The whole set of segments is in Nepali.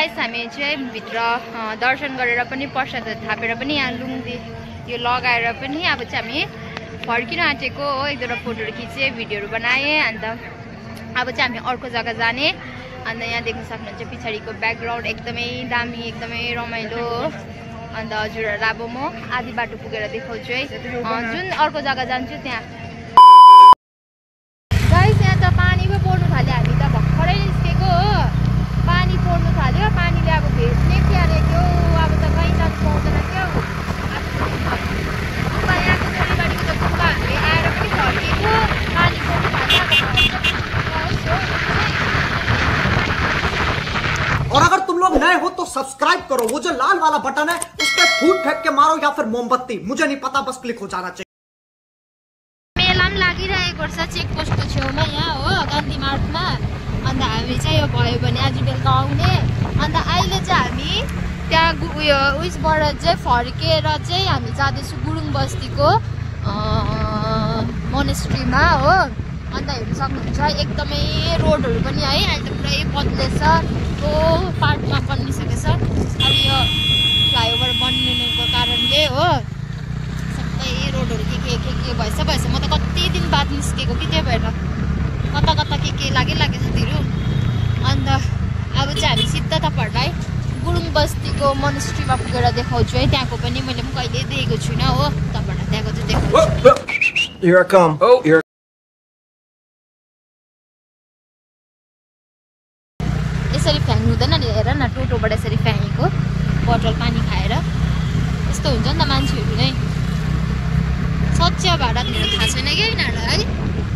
हामी चाहिँ भित्र दर्शन गरेर पनि प्रसाद थापेर पनि यहाँ लुङ्गी यो लगाएर पनि अब चाहिँ हामी फर्किन आँटेको हो। एक दुईवटा फोटोहरू खिचेँ, भिडियोहरू बनाएँ। अन्त अब चाहिँ हामी अर्को जग्गा जाने। अन्त यहाँ देख्न सक्नुहुन्छ पछाडिको ब्याकग्राउन्ड एकदमै दामी, एकदमै रमाइलो हो। अन्त हजुरहरूलाई अब म आधी बाटो पुगेर देखाउँछु है, जुन अर्को जग्गा जान्छु त्यहाँ। गाइस यहाँ त पानी पो पर्नु थाल्यो, हामी त भर्खरै निस्केको हो। पानी पर्नु थाल्यो, पानीले अब भेट्ने क्यारेको अब त कहीँ जानु पाउँदैन क्या। यहाँको छोरीबारीको त गुम्बा हामीले आएर पनि फर्केको, पानी पर्नु थाल्यो। और अगर तुम लोग नए हो तो सब्सक्राइब करो, वो जो लाल वाला बटन है उस पर फूट फेंक के मारो या फिर मोमबत्ती, मुझे नहीं पता, बस क्लिक हो जाना चाहिए। मेला पनि लागिरहेको छ चेकपोस्टको छेउमा यहाँ हो, गान्धी मार्गमा। अन्त हामी चाहिँ यो भयो भने आज बेलुका आउने। अन्त अहिले चाहिँ हामी त्यहाँ उयो उयसबाट चाहिँ फर्केर चाहिँ हामी जाँदैछौँ गुरुङ बस्तीको मोनेस्ट्रीमा हो। अन्त हेर्नु सक्नुहुन्छ एकदमै रोडहरू पनि है अहिले त पुरै बदलेछ, त्यो पार्टमा बनिसकेछ। अब यो फ्लाइओभर बनिनुको कारणले हो सबै रोडहरू के भएछ म त कति दिन बाद निस्केको कि, त्यही भएर कता के लाग्यो साथीहरू। अन्त अब चाहिँ हामी सिधा तपाईँहरूलाई गुरुङ बस्तीको मोनेस्ट्रीमा पुगेर देखाउँछु है। त्यहाँको पनि मैले पनि कहिले देखेको छुइनँ हो, तपाईँहरूलाई त्यहाँको चाहिँ देखाउँछु। यसरी फ्याँक्नु हुँदैन नि, हेर न टोटोबाट यसरी फ्याँकेको बोतल पानी खाएर यस्तो हुन्छ नि त मान्छेहरू नै। स्वच्छ भारत भनेर थाहा छैन क्या यिनीहरूलाई है,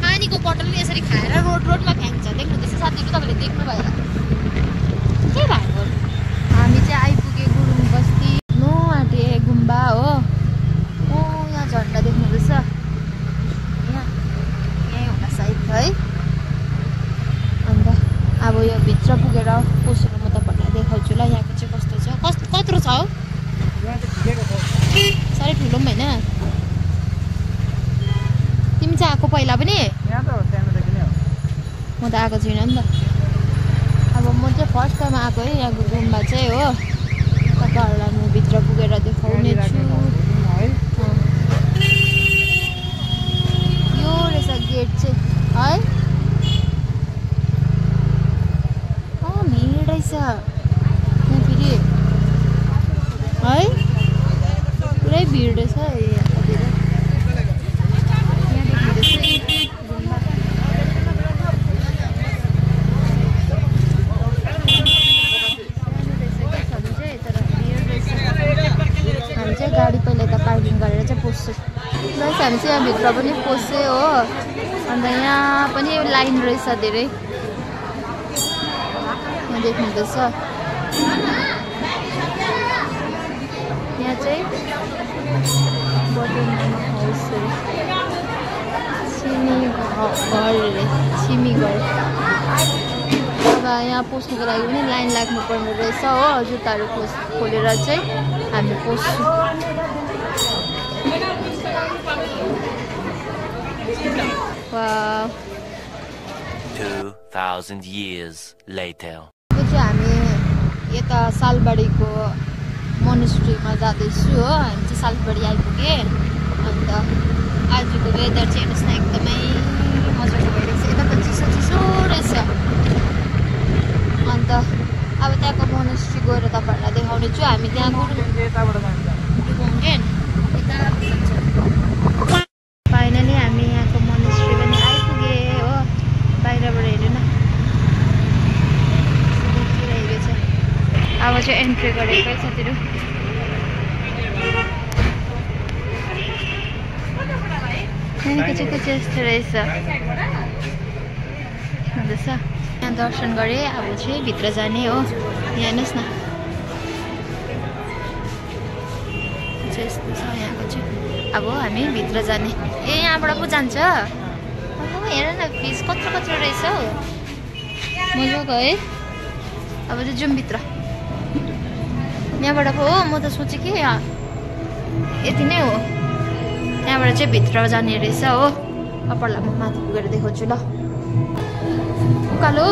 पानीको बोतल यसरी खाएर रोडमा फ्याँक्छ। देख्नुहुँदैछ साथीहरू, तपाईँले देख्नु भयो के भएको। हामी चाहिँ आइपुगे गुरुङ बस्ती नो आँटे गुम्बा हो। ओ यहाँ झन्डा देख्नुहुँदैछ, यहीँ होला सायद है। अन्त अब यो भित्र पुगेर पसेर म तपाईँहरूलाई देखाउँछु ल यहाँको चाहिँ कस्तो छ। कत्रो छ हौ, साह्रै ठुलो पनि होइन। तिमी चाहिँ आएको पहिला पनि? म त आएको छुइनँ नि त। अब म चाहिँ फर्स्ट टाइम आएको है यहाँको गुम्बा चाहिँ हो। तपाईँहरूलाई म भित्र पुगेर देखाउने छु। यो रहेछ गेट चाहिँ है, भिड रहेछ यहाँ फेरि है, पुरै भिड रहेछ यहाँतिर। हामी चाहिँ गाडी पहिला त पार्किङ गरेर चाहिँ पस्छौँ। प्लस हामी चाहिँ यहाँभित्र पनि पस्छौँ हो। अन्त यहाँ पनि लाइन रहेछ धेरै, देख्नुहुँदैछ। यहाँ चाहिँ छिमी घर। अब यहाँ पस्नुको लागि पनि लाइन लाग्नुपर्ने रहेछ हो, जुत्ताहरू खोलेर चाहिँ हामी पस्छौँ। 2000 years later. हामी यता सालबारीको मोनेस्ट्रीमा जाँदैछु हो। हामी चाहिँ सालबारी आइपुगेँ। अन्त आजको वेदर चाहिँ हेर्नुहोस् न एकदमै मजाको भइरहेको छ, यता पनि चिसो रहेछ। अन्त अब त्यहाँको मोनेस्ट्री गएर तपाईँहरूलाई देखाउने छु। हामी त्यहाँ फाइनली हामी यहाँको मोनेस्ट्री पनि आइपुगेँ हो। बाहिरबाट हेर्नु न, अब चाहिँ एन्ट्री गरेको है साथीहरू। यहाँको चाहिँ कुछ यस्तो रहेछ हुँदैछ। यहाँ दर्शन गरेँ, अब चाहिँ भित्र जाने हो। यहाँ हेर्नुहोस् न यस्तो छ यहाँको चाहिँ। अब हामी भित्र जाने। ए यहाँबाट पो जान्छ। हेर न फिस कत्रो रहेछ हौ, मजाको है। अब चाहिँ जाउँ भित्र। यहाँबाट पो हो, म त सोचेँ कि यति नै हो। यहाँबाट चाहिँ भित्र जाने रहेछ हो। तपाईँहरूलाई म माथि पुगेर देखाउँछु ल। उकालो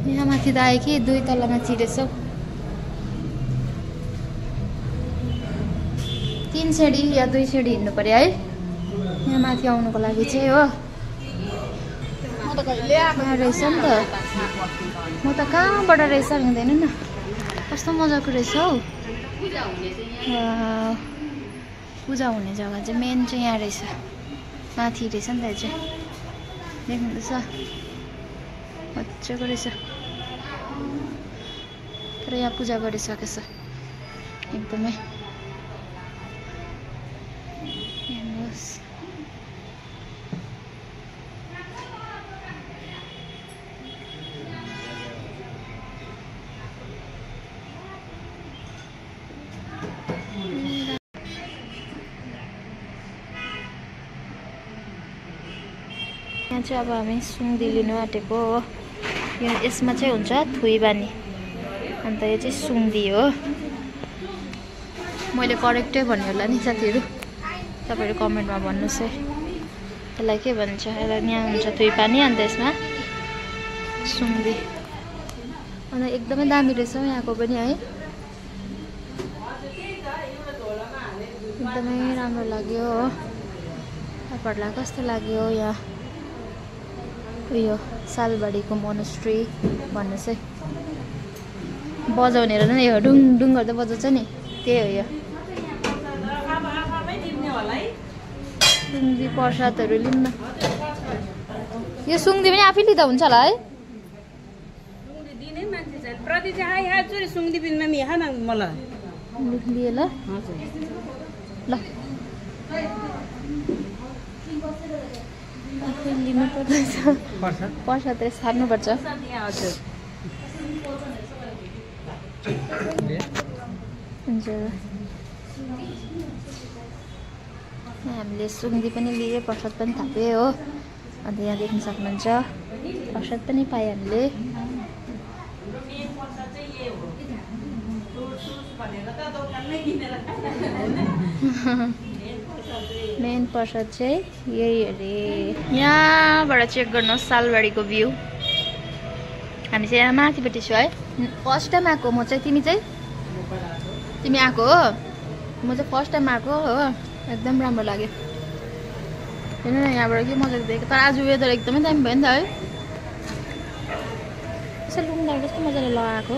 यहाँ माथि त आयो कि 2 तल्लामा छिरेछ 3 सिडी या 2 सिडी हिँड्नु पर्यो है यहाँ माथि आउनुको लागि चाहिँ हो यहाँ रहेछ नि त म त कहाँबाट रहेछ हुँदैन न कस्तो मजाको रहेछ हौ पूजा हुने जग्गा चाहिँ मेन चाहिँ यहाँ रहेछ माथि रहेछ नि त चाहिँ देख्नुहुँदैछ मजाको रहेछ तर यहाँ पूजा गरिसकेछ एकदमै हेर्नुहोस् यहाँ चाहिँ अब हामी सुङ्दी लिनु आँटेको हो यो यसमा चाहिँ हुन्छ थुइबानी अन्त यो चाहिँ सुङ्दी हो मैले करेक्टै भन्नु होला नि साथीहरू तपाईँहरू कमेन्टमा भन्नुहोस् है यसलाई के भन्छ यसलाई यहाँ हुन्छ थुइपानी अन्त यसमा सुङ्दी अन्त एकदमै दामी रहेछ यहाँको पनि है एकदमै राम्रो लाग्यो हो तपाईँहरूलाई कस्तो लाग्यो यहाँ उयो सालबारीको मोनेस्ट्री भन्नुहोस् है बजाउने र नि यो डुङ डुङ गर्दै बजाउँछ नि त्यही हो यो सुङ्दी प्रसादहरू लिऊँ न यो सुङ्दी पनि आफै लिँदा हुन्छ होला है लिए ल ल आफै लिनु पर्दैछ प्रसाद चाहिँ छाड्नुपर्छ हुन्छ हामीले सुङ्दी पनि लिए प्रसाद पनि थाप्यो हो अन्त यहाँ देख्न सक्नुहुन्छ प्रसाद पनि पाएँ हामीले मेन प्रसाद चाहिँ यही अरे यहाँबाट चेक गर्नुहोस् सालबारीको भ्यू हामी चाहिँ यहाँ माथिपट्टि छु है फर्स्ट टाइम आएको म चाहिँ तिमी आएको हो म चाहिँ फर्स्ट टाइम आएको हो एकदम राम्रो लाग्यो हेर्नु न यहाँबाट के मजाले देखेको तर आज वेदर एकदमै दामी भयो नि त है यसो लुङदार कस्तो मजाले लगाएको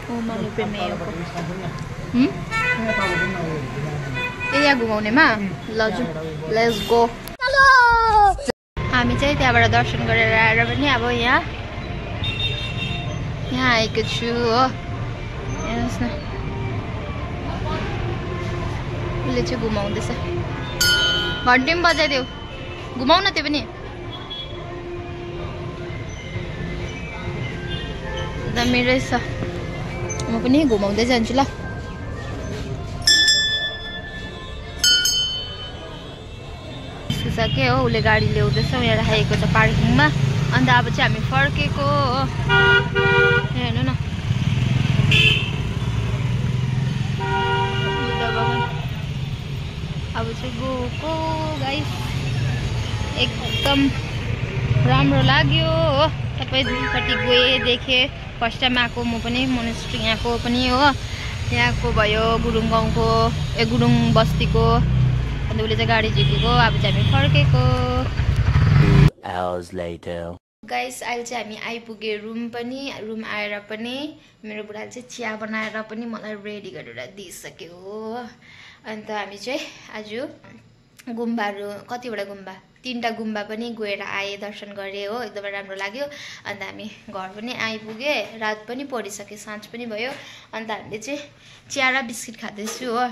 हो मैले प्रेमेको यहाँ घुमाउनेमा ल जाउँ लेट्स गो हामी चाहिँ त्यहाँबाट दर्शन गरेर आएर पनि अब यहाँ आएको छु हो हेर्नुहोस् न उसले चाहिँ घुमाउँदैछ घन्टी पनि बजाइदेऊ घुमाउ न त्यो पनि दामी रहेछ म पनि घुमाउँदै जान्छु ल के हो उसले गाडी ल्याउँदैछ यहाँ राखेको छ पार्किङमा अन्त अब चाहिँ हामी फर्केको हो हेर्नु न अब चाहिँ गएको गाइस एकदम राम्रो लाग्यो हो सबैपट्टि गएँ देखेँ फर्स्ट टाइम आएको म पनि मोनेस्ट्री यहाँको पनि हो यहाँको भयो गुरुङ गाउँको गुरुङ बस्तीको अन्त उसले चाहिँ गाडी झिकेको अब चाहिँ हामी फर्केको गाइस अहिले चाहिँ हामी आइपुगे रुम आएर पनि मेरो बुढाले चाहिँ चिया बनाएर पनि मलाई रेडी गरेर दिइसक्यो अन्त हामी चाहिँ आज गुम्बाहरू कतिवटा गुम्बा 3टा गुम्बा पनि गएर आए दर्शन गरे हो एकदमै राम्रो लाग्यो अन्त हामी घर पनि आइपुगे रात पनि परिसक्यो साँझ पनि भयो अन्त हामीले चाहिँ चिया र बिस्किट खाँदैछु हो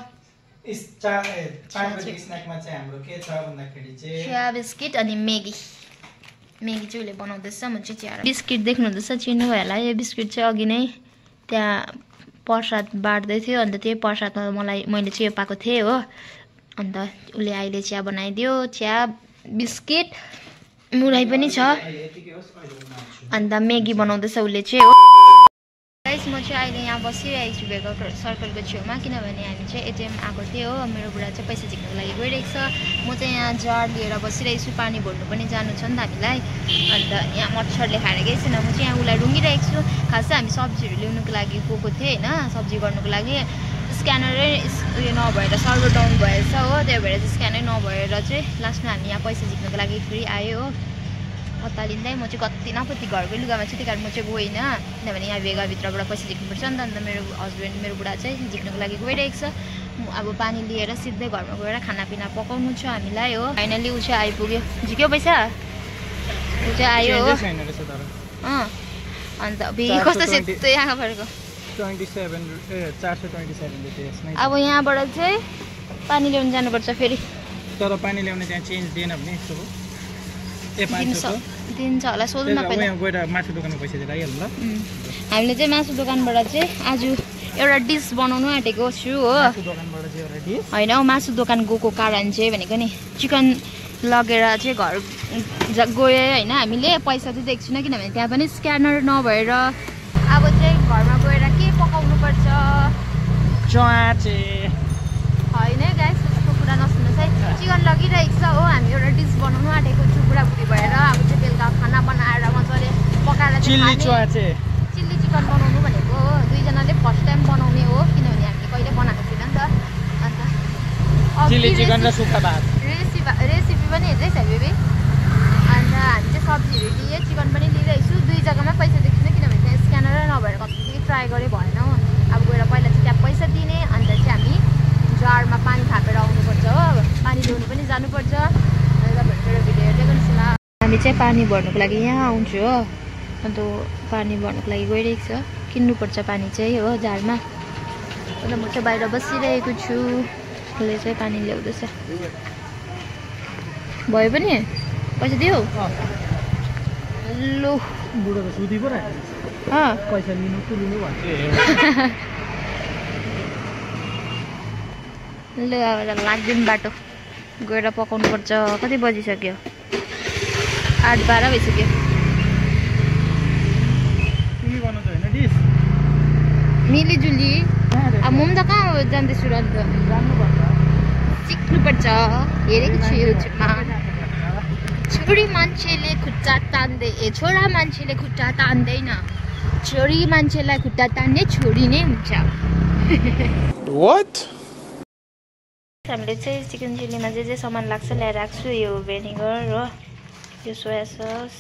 चिया बिस्किट अनि मेगी चाहिँ उसले बनाउँदैछ म चाहिँ चिया बिस्किट देख्नुहुँदैछ चिन्नु भयो होला यो बिस्किट चाहिँ अघि नै त्यहाँ प्रसाद बाँड्दै थियो अन्त त्यही प्रसादमा मैले चाहिँ यो पाएको थिएँ हो अन्त उसले अहिले चिया बनाइदियो चिया बिस्किट मुराई पनि छ अन्त मेगी बनाउँदैछ उसले चाहिँ हो गाइस म चाहिँ अहिले यहाँ बसिरहेको छु भेगा सर्कलको छेउमा किनभने हामी चाहिँ एटिएम आएको थियो हो मेरो बुढा चाहिँ पैसा झिक्नको लागि गइरहेको छ म चाहिँ यहाँ जार लिएर बसिरहेको छु पानी भर्नु पनि जानु छ नि त हामीलाई अन्त यहाँ मच्छरले खाएर गएको छैन म चाहिँ यहाँ उसलाई रुँगिरहेको चाहिँ हामी सब्जीहरू ल्याउनुको लागि गएको थिएँ होइन सब्जी गर्नुको लागि स्क्यानरै उयो नभएर सर्भर डाउन भएछ हो त्यही भएर चाहिँ स्क्यानै नभएर चाहिँ लास्टमा हामी यहाँ पैसा झिक्नुको लागि फेरि आयो हो अत्तालिँदै म चाहिँ कति नकति घरकै लुगामा चाहिँ त्यही कारण म चाहिँ गइनँ किनभने यहाँ भेगाभित्रबाट पैसा झिक्नुपर्छ नि त अन्त मेरो हस्बेन्ड मेरो बुढा चाहिँ झिक्नुको लागि गइरहेको छ अब पानी लिएर सिधै घरमा गएर खानापिना पकाउनु छ हामीलाई हो फाइनली ऊ चाहिँ आइपुग्यो झिक्यो पैसा ऊ चाहिँ आयो हो अन्त कस्तो सेतो यहाँ परेको 427 अब यहाँबाट चाहिँ पानी ल्याउनु जानुपर्छ फेरि तर पानी ल्याउने त्यहाँ चेन्ज दिएन भने यस्तो हो दिन्छ होला सोध्नु न पहिला गएर मासु दोकानमा पैसा दिएर आइहाल्नु ल हामीले चाहिँ मासु दोकानबाट चाहिँ आज एउटा डिस बनाउनु आँटेको छु हो होइन हौ मासु दोकान गएको कारण चाहिँ भनेको नि चिकन लगेर चाहिँ घर गयो होइन हामीले पैसा चाहिँ दिएको छैन किनभने त्यहाँ पनि स्क्यानर नभएर अब चाहिँ घरमा गएर के पकाउनु पर्छ च्वाचे होइन गाइस त्यसको कुरा नसुन्नुहोस् है चिकन लगिरहेको छ हो हामी एउटा डिस बनाउनु आँटेको छु बुढाबुढी भएर अब चाहिँ बेलुका खाना बनाएर मजाले पकाएर चिल्ली च्वाचे चिल्ली चिकन बनाउनु भनेको हो दुईजनाले फर्स्ट टाइम बनाउने हो किनभने हामीले कहिले बनाएको छैन नि त अन्त चिल्ली चिकन र सुक्खा भात रेसिपी पनि हेर्दैछ बेबी अन्त हामी चाहिँ सब्जीहरू लिए चिकन पनि लिइरहेको छु दुई जग्गामा पैसा दिएको छैन किनभने त्यहाँ स्क्यानरै नभएर कति ट्राई गरेँ भएन हो अब गएर पहिला चाहिँ त्यहाँ पैसा दिने अन्त चाहिँ हामी जारमा पानी थापेर आउनुपर्छ हो पानी ल्याउनु पनि जानुपर्छ अन्त तपाईँहरू भिडियो हेर्दै गर्नुहोस् ल हामी चाहिँ पानी भर्नुको लागि यहाँ आउँछु हो अन्त पानी भर्नुको लागि गइरहेको छ किन्नुपर्छ पानी चाहिँ हो जारमा अन्त म चाहिँ बाहिर बसिरहेको छु उसले चाहिँ पानी ल्याउँदैछ भयो पनि पैसा दियो लु बुढोको सुधी पो पैसा लिनु तुलिनु भन्थे लु अब लाग्दैन बाटो गएर पकाउनु पर्छ कति बजिसक्यो 8-12 भइसक्यो मिलीजुली अब म पनि त कहाँ जाँदैछु र अन्त सिक्नुपर्छ हेरेको छु युट्युबमा छोरी मान्छेले खुट्टा तान्दै छोरा मान्छेले खुट्टा तान्दैन छोरी मान्छेलाई खुट्टा तान्ने छोरी नै हुन्छ हामीले चाहिँ चिकन चिल्लीमा जे सामान लाग्छ ल्याएर राख्छु यो भेनिगर हो यो सोया सस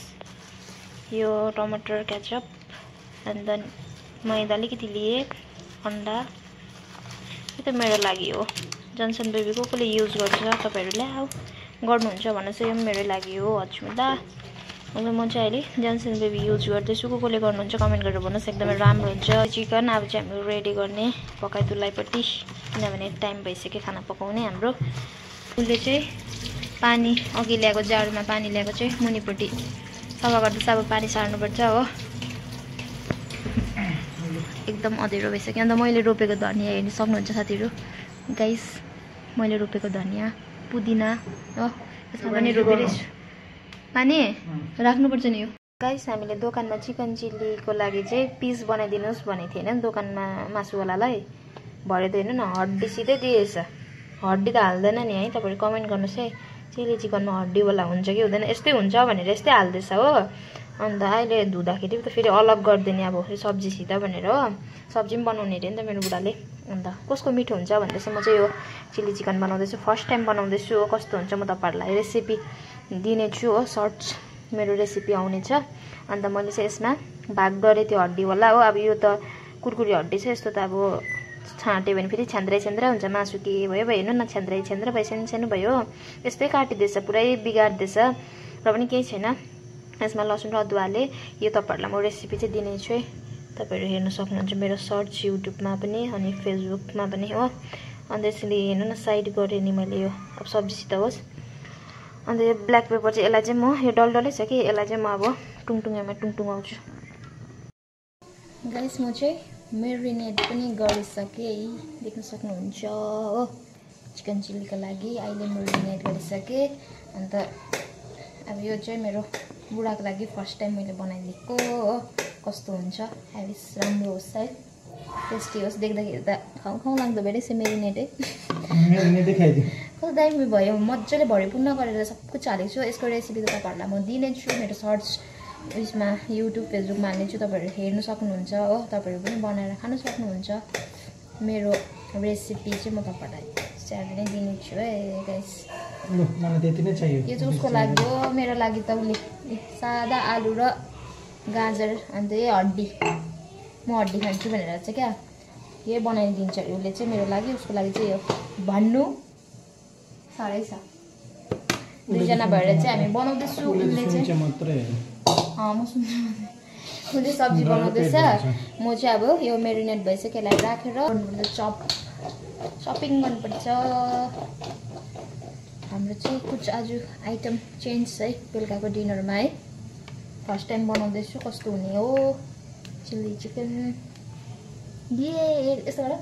यो टमाटर केचप एन्ड देन मैदा अलिकति लिए अन्डा यो त मेरो लागि हो जनसन बेबी कसले युज गर्छ तपाईँहरूले गर्नुहुन्छ भने चाहिँ यो मेरो लागि हो हजुर अन्त म चाहिँ अहिले जनसन बेबी युज गर्दैछु कसले गर्नुहुन्छ कमेन्ट गरेर भन्नुहोस् एकदमै राम्रो हुन्छ चिकन अब चाहिँ हामी रेडी गर्ने पकाइतुलाइपट्टि किनभने टाइम भइसक्यो खाना पकाउने हाम्रो उसले चाहिँ पानी अघि ल्याएको जाडोमा पानी ल्याएको चाहिँ मुनिपट्टि सफा गर्दैछ अब पानी सार्नुपर्छ हो एकदम अँध्यारो भइसक्यो अन्त मैले रोपेको धनिया हेर्नु सक्नुहुन्छ साथीहरू गाइस मैले रोपेको धनिया पुदिना हो यसमा पनि रोपिरहेछु पानी राख्नुपर्छ नि यो गाइस हामीले दोकानमा चिकन चिल्लीको लागि चाहिँ पिस बनाइदिनुहोस् भनेको थिएन दोकानमा मासुवालालाई भरे त हेर्नु न हड्डी सिधै दिएछ हड्डी त हाल्दैन नि है तपाईँहरू कमेन्ट गर्नुहोस् है चिल्ली चिकनमा हड्डीवाला हुन्छ कि हुँदैन यस्तै हुन्छ भनेर यस्तै हाल्दैछ हो अन्त अहिले धुँदाखेरि त फेरि अलग गरिदिने अब यो सब्जीसित भनेर हो सब्जी पनि बनाउने अरे नि त मेरो बुढाले अन्त कस्तो मिठो हुन्छ भन्दैछ म चाहिँ यो चिल्ली चिकन बनाउँदैछु फर्स्ट टाइम बनाउँदैछु हो कस्तो हुन्छ म तपाईँहरूलाई रेसिपी दिनेछु हो सर्ट्स मेरो रेसिपी आउनेछ अन्त मैले चाहिँ यसमा भाग गरेँ त्यो हड्डीवाला हो अब यो त कुरकुरी हड्डी छ यस्तो त अब छाँट्यो भने फेरि छ्यान्द्रै हुन्छ मासु के भयो हेर्नु न छ्यान्द्रै भयो सानो भयो यस्तै काटिदिएछ पुरै बिगार्दैछ र पनि केही छैन यसमा लसुन र अदुवाले यो तपाईँहरूलाई म रेसिपी चाहिँ दिनेछु है तपाईँहरू हेर्न सक्नुहुन्छ मेरो सर्च युट्युबमा पनि अनि फेसबुकमा पनि हो अन्त यसले हेर्नु न साइड गरेँ नि मैले यो अब सब्जीसित होस् अन्त यो ब्ल्याक पेपर चाहिँ यसलाई चाहिँ म यो डलडलै छ कि यसलाई चाहिँ म अब टुङटुङेमा टुङटुङाउँछु गाइस म चाहिँ मेरिनेट पनि गरिसकेँ देख्न सक्नुहुन्छ हो चिकन चिल्लीको लागि अहिले मेरिनेट गरिसकेँ अन्त अब यो चाहिँ मेरो बुढाको लागि फर्स्ट टाइम मैले बनाइदिएको हो कस्तो हुन्छ हेभिस राम्रो होस् है टेस्टी होस् देख्दाखेरि त खाउँ लाग्दो भइरहेछ मेरिनेटै कस्तो दामी भयो मजाले भरिपूर्ण गरेर सब कुछ हालेको छु यसको रेसिपी त तपाईँहरूलाई म दिनेछु मेरो सर्ट्स उयसमा युट्युब फेसबुकमा हाल्नेछु, तपाईँहरू हेर्नु सक्नुहुन्छ हो। तपाईँहरू पनि बनाएर खानु सक्नुहुन्छ। मेरो रेसिपी चाहिँ म तपाईँहरूलाई सेयर नै दिनेछु है गाइस। मलाई त्यति नै चाहियो। यो चाहिँ उसको लागि हो, मेरो लागि त उसले सादा आलु र गाजर अन्त यही हड्डी, म हड्डी खान्छु भनेर चाहिँ क्या यही बनाइदिन्छ अरे उसले चाहिँ मेरो लागि। उसको लागि चाहिँ यो भन्नु साह्रै छ। दुईजना भएर चाहिँ हामी बनाउँदैछु। उसले चाहिँ म सुन्छु, उसले सब्जी बनाउँदैछ, म चाहिँ अब यो मेरिनेट भइसक्यो यसलाई राखेर चपिङ गर्नुपर्छ। हाम्रो चाहिँ कुछ आज आइटम चेन्ज है बेलुकाको डिनरमा है। फर्स्ट टाइम बनाउँदैछु, कस्तो हुने हो चिल्ली चिकन। यस्तो गर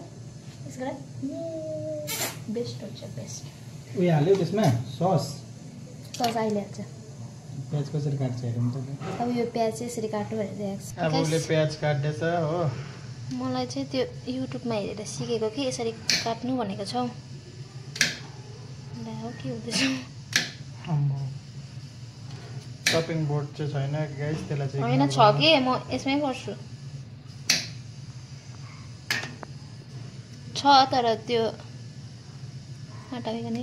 बेस्ट हुन्छ, बेस्ट। उयो हाल्यो त्यसमा सस अहिले हाल्छ। प्याज कसरी काट्छ हेरौँ त। अब यो प्याज चाहिँ यसरी काट्नु भनेर दिएको छ। अब उसले प्याज काट्दैछ हो। मलाई चाहिँ त्यो युट्युबमा हेरेर सिकेको कि यसरी काट्नु भनेको छ। ला हो के हुँदैछ। चपिङ बोर्ड चाहिँ छैन गाइस, त्यसलाई चाहिँ होइन छ कि म यसमै गर्छु। छ तर त्यो हटाएको नि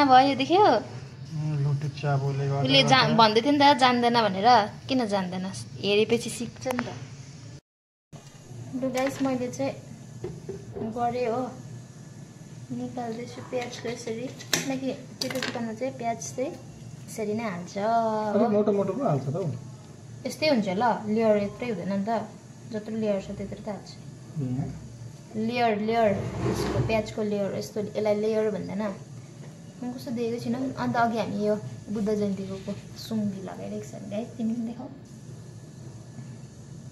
भयो देख्यो। उसले भन्दै थियो नि त जान्दैन भनेर। किन जान्दैनस्, हेरेपछि सिक्छ नि त। लु गाइस मैले चाहिँ गरेँ हो, निकाल्दैछु प्याजको यसरी। किनकि केटो चिकनमा चाहिँ प्याज चाहिँ यसरी नै हाल्छ हो। मोटो मोटो पो हाल्छ त हौ। यस्तै हुन्छ ल, लेयर यत्रै हुँदैन नि त, जत्रो लेयर छ त्यत्रो त हाल्छ। लेयर यसको प्याजको लेयर, यस्तो यसलाई लेयर भन्दैन। म कस्तो दिएको छैन। अन्त अघि हामी यो बुद्ध जयन्तीको सुङ्गी लगाइरहेको छ नि गाइस, तिमी पनि देखाऊ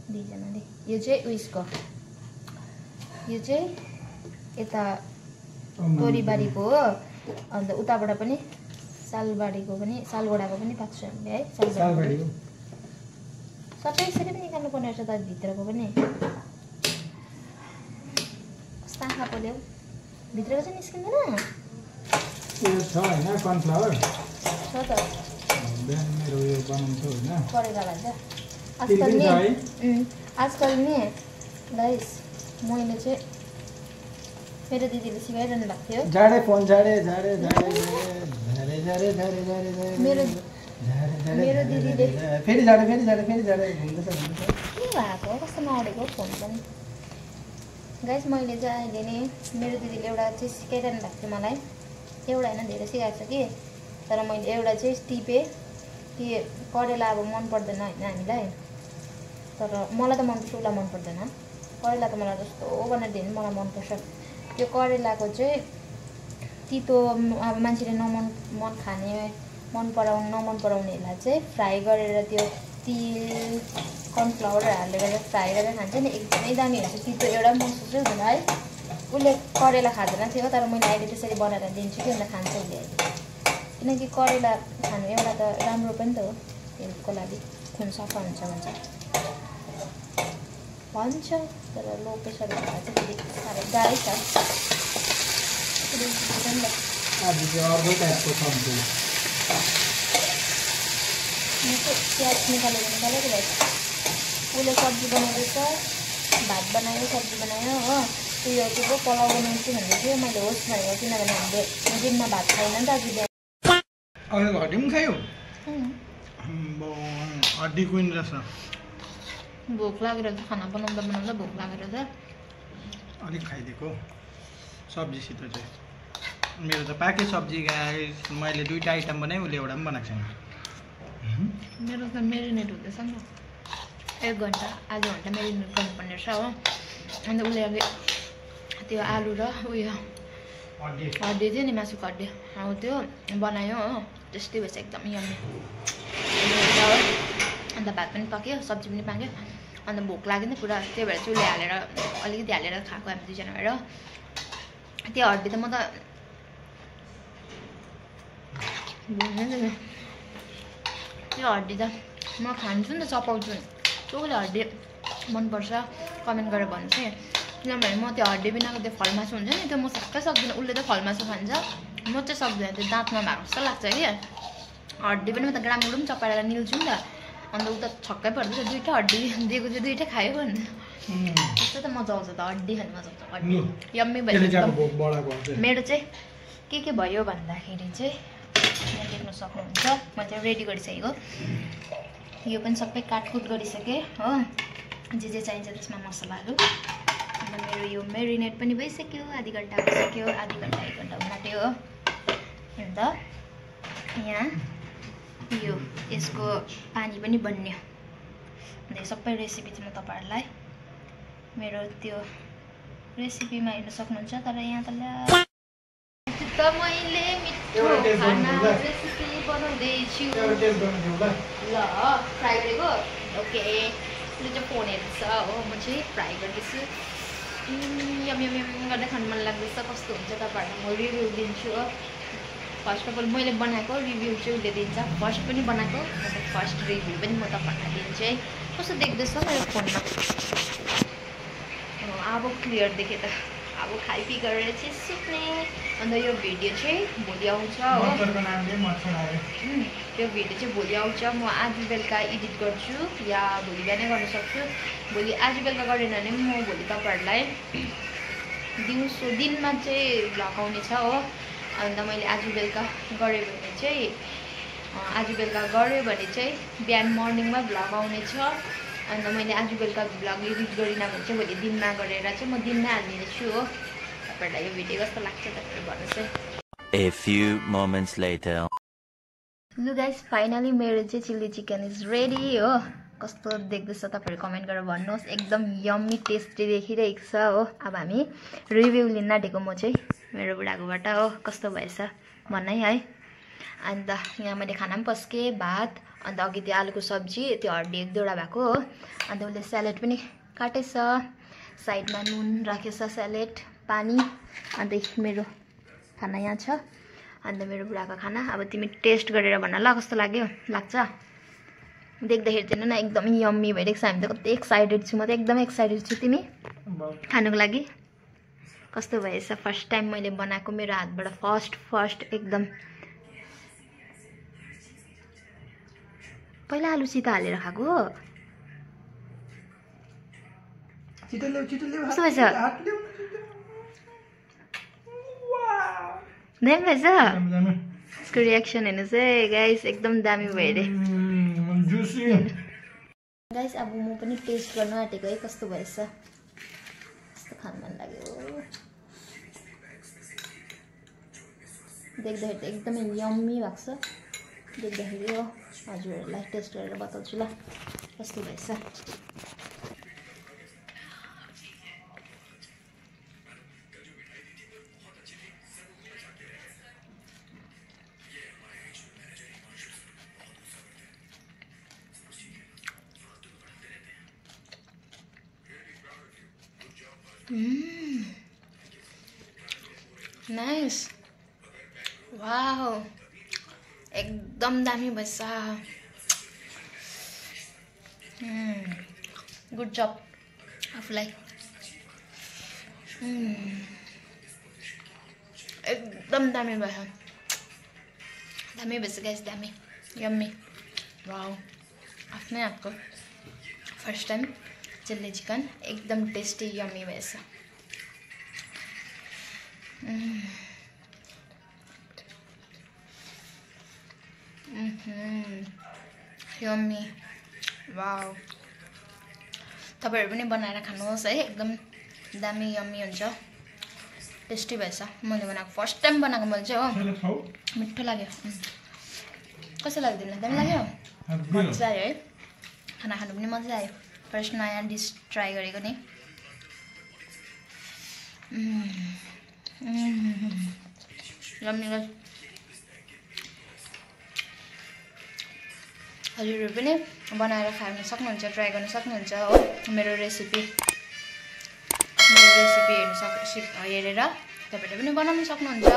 दुईजनाले। यो चाहिँ उयसको, यो चाहिँ यता तोरीबारीको हो। अन्त उताबाट पनि सालबारीको पनि, सालगोडाको पनि पाक्छ हामीले है। सालबारी सबै यसरी पनि निकाल्नु पर्ने रहेछ त भित्रको पनि। कस्तो आँखा पोल्यो, भित्रको चाहिँ निस्किँदैन। छ होइन कर्नफ्लावर छ त, बिहान मेरो उयो बनाउँछु होइन करेला भन्छ आजकल नि गाइस। मैले चाहिँ मेरो दिदीले सिकाइरहनु भएको थियो। जाडे फोन जाडे मेरो दिदीले फेरि जाडे के भएको कस्तो नअडेको फोन पनि गाइस। मैले चाहिँ अहिले नै मेरो दिदीले एउटा चाहिँ सिकाइरहनु भएको थियो मलाई। एउटा होइन धेरै सिकाएको छ कि, तर मैले एउटा चाहिँ टिपेँ कि करेला अब मन पर्दैन होइन हामीलाई, तर मलाई त मनपर्छ, उसलाई मन पर्दैन। करेला त मलाई जस्तो बनाइदियो भने मलाई मनपर्छ। त्यो करेलाको चाहिँ तितो अब मान्छेले मन खाने नमन पराउनेहरूलाई चाहिँ फ्राई गरेर त्यो तिल कर्नफ्लावर हालेर फ्राई गरेर खान्छ नि, एकदमै दामी हुन्छ। तितो एउटा महसुस हुँदैन है। उसले करेला खाँदैन थियो, तर मैले अहिले त्यसरी बनाएर दिन्छु कि उसले खान्छ उसले। किनकि करेला खानु एउटा त राम्रो पनि त हो, हेल्थको लागि खुन सफा हुन्छ भन्छ। तर लो प्रेसर भएर चाहिँ फेरि साह्रै गाह्रै छ। प्याज निकालेको भयो। उसले सब्जी बनाउँदैछ, भात बनायो, सब्जी बनायो हो। उयो के पो पलाउ बनाउँछु भन्दै थियो। मैले होस् भनेको, किनभने हामीले दिनमा भात खाएन नि त आज बिहान। हड्डी पनि खायो, हड्डी कुइन रहेछ। भोक लागेर चाहिँ खाना बनाउँदा भोक लागेर चाहिँ अलिक खाइदिएको सब्जीसित चाहिँ। मेरो त पाके सब्जी गाइस, मैले दुईवटा आइटम बनाएँ, उसले एउटा पनि बनाएको छैन। मेरो त मेरिनेट हुँदैछ नि त, 1 घन्टा आधा घन्टा मेरिनेट गर्नुपर्ने रहेछ हो। अन्त उसले अघि त्यो आलु र उयो हड्डी थियो नि, मासुको हड्डी, अब त्यो बनायो हो। टेस्टी भएछ एकदम यम्मी। अन्त भात पनि पाक्यो, सब्जी पनि पाक्यो। अन्त भोक लाग्यो नि पुरा, त्यही भएर चाहिँ उसले हालेर अलिकति हालेर खाएको हामी दुईजना भएर। त्यो हड्डी त म त त्यो हड्डी त म खान्छु नि त, चपाउँछु नि। कसले हड्डी मनपर्छ कमेन्ट गरेर भन्छु है। किनभने म त्यो हड्डी बिनाको त्यो फलमासु हुन्छ नि, त्यो म सक्कै सक्दिनँ। उसले त फलमासु खान्छ, म चाहिँ सक्दिनँ। त्यो दाँतमा भएको जस्तो लाग्छ कि हड्डी पनि म त ग्राम चपाएर निल्छु नि त। अन्त उता छक्कै पर्दैछ दुईटा हड्डी दिएको चाहिँ दुईटा खायो भने त्यस्तो त मजा आउँछ त हड्डी खानु मजा आउँछ हड्डी यम्मी भयो मेरो चाहिँ के भयो भन्दाखेरि चाहिँ यहाँ देख्न सक्नुहुन्छ मैले चाहिँ रेडी गरिसकेको यो पनि सबै काटकुट गरिसकेँ हो जे चाहिन्छ त्यसमा मसलाहरू अन्त मेरो यो मेरिनेट पनि भइसक्यो आधी घन्टा भइसक्यो आधी घन्टा 1 घन्टा हुन आँट्यो हो अन्त यहाँ यो यसको पानी पनि बन्यो अन्त सबै रेसिपी चाहिँ म तपाईँहरूलाई मेरो त्यो रेसिपीमा हेर्न सक्नुहुन्छ तर यहाँ त मैले मिठो खाना रेसिपी बनाउँदैछु ल फ्राई गरेको ओके यो चाहिँ फोन हेर्दैछ हो म चाहिँ फ्राई गर्दैछु यम यम यम गर्दै खानु मन लाग्दैछ कस्तो हुन्छ तपाईँहरूलाई म रिभ्यू दिन्छु हो फर्स्ट अफ अल मैले बनाएको रिभ्यू चाहिँ उसले दिन्छ फर्स्ट पनि बनाएको अन्त फर्स्ट रिभ्यू पनि म तपाईँहरूलाई दिन्छु है कस्तो देख्दैछ मेरो फोनमा अब क्लियर देखेँ त अब खाइपी गरेर चाहिँ सुत्ने अन्त यो भिडियो चाहिँ भोलि आउँछ हो यो भिडियो चाहिँ भोलि आउँछ म आज बेलुका एडिट गर्छु या भोलि बिहानै गर्न सक्छु भोलि आज बेलुका गरेन भने म भोलि तपाईँहरूलाई दिउँसो दिनमा चाहिँ भ्लग आउने छ हो अन्त मैले आज बेलुका गरेँ भने चाहिँ बिहान मर्निङमा भ्लग आउने छ अन्त मैले आज बेलुका भ्लग एडिट गरिनँ भने चाहिँ भोलि दिनमा गरेर चाहिँ म दिनमै हालिदिनेछु हो तपाईँहरूलाई यो भिडियो कस्तो लाग्छ तपाईँहरू भन्नुहोस् है A few moments later. लु गाइस फाइनली मेरो चाहिँ चिल्ली चिकन इज रेडी हो कस्तो देख्दैछ तपाईँहरू कमेन्ट गरेर भन्नुहोस् एकदम यम्मी टेस्टी देखिरहेको छ हो अब हामी रिभ्यू लिन आँटेको म चाहिँ मेरो बुढाकोबाट हो कस्तो भएछ भन्न है अन्त यहाँ मैले खाना पनि पस्केँ भात अन्त अघि त्यो आलुको सब्जी त्यो हड्डी 1-2वटा भएको हो अन्त उसले स्यालेड पनि काटेछ साइडमा नुन राखेछ स्यालेड पानी अन्त मेरो खाना यहाँ छ अन्त मेरो बुढाको खाना अब तिमी टेस्ट गरेर भन्न ल कस्तो लाग्छ देख्दाखेरि चाहिँ न एकदमै यम्मी भइरहेको छ हामी त कति एक्साइटेड छु म त एकदमै एक्साइटेड छु तिमी खानुको लागि कस्तो भएछ फर्स्ट टाइम मैले बनाएको मेरो हातबाट फर्स्ट एकदम पहिला आलु सिधा हालेर खाएको कस्तो भएछ दामी भएछ यसको रियाक्सन हेर्नुहोस् है गाइस एकदम दामी भयो अरे गाइस अब म पनि टेस्ट गर्न आँटेको है कस्तो भएछ कस्तो खानु मन लाग्यो देख्दाखेरि त एकदमै यम्मी भएको छ देख्दाखेरि हो हजुरहरूलाई टेस्ट गरेर बताउँछु ल कस्तो भएछ नाइस वाओ एकदम दामी भएछ गुड जब आफूलाई एकदम दामी भएछ गाइस दामी यम्मी वाओ आफ्नै हातको फर्स्ट टाइम चिल्ली चिकन एकदम टेस्टी यम्मी भएछ यम्मी वाओ तपाईँहरू पनि बनाएर खानुहोस् है एकदम दामी यम्मी हुन्छ टेस्टी भएछ मैले बनाएको फर्स्ट टाइम बनाएको मैले चाहिँ हो मिठो लाग्यो कस्तो लाग्यो तिमीलाई दामी लाग्यो मजा आयो है खाना खानु पनि मजा आयो फर्स्ट नयाँ डिस ट्राई गरेको नि यम्मी हजुरहरू पनि बनाएर खान सक्नुहुन्छ ट्राई गर्न सक्नुहुन्छ हो मेरो रेसिपी हेरेर तपाईँहरूले पनि बनाउन सक्नुहुन्छ